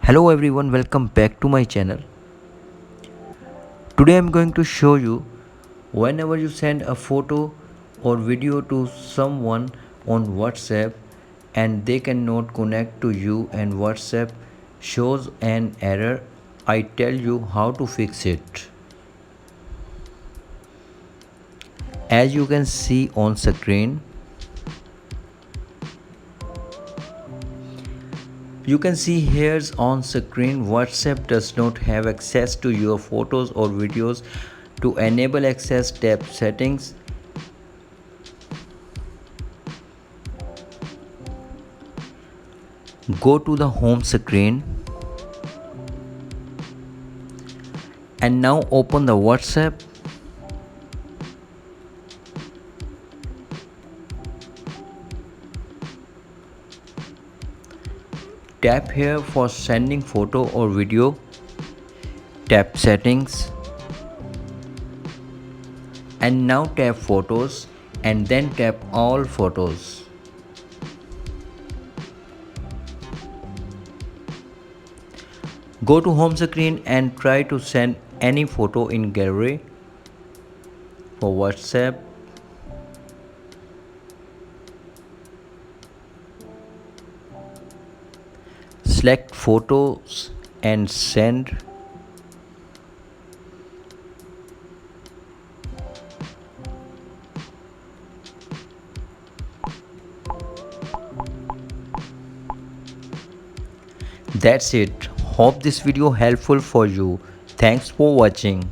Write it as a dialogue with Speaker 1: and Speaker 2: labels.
Speaker 1: Hello everyone, welcome back to my channel. Today I'm going to show you whenever you send a photo or video to someone on WhatsApp and they cannot connect to you and WhatsApp shows an error, I tell you how to fix it. As you can see on screen, you can see here on screen WhatsApp does not have access to your photos or videos. To enable access, tap settings, go to the home screen and now open the WhatsApp. Tap here for sending photo or video, tap settings and now tap photos and then tap all photos. Go to home screen and try to send any photo in gallery for WhatsApp. Select photos and send. That's it. Hope this video helpful for you. Thanks for watching.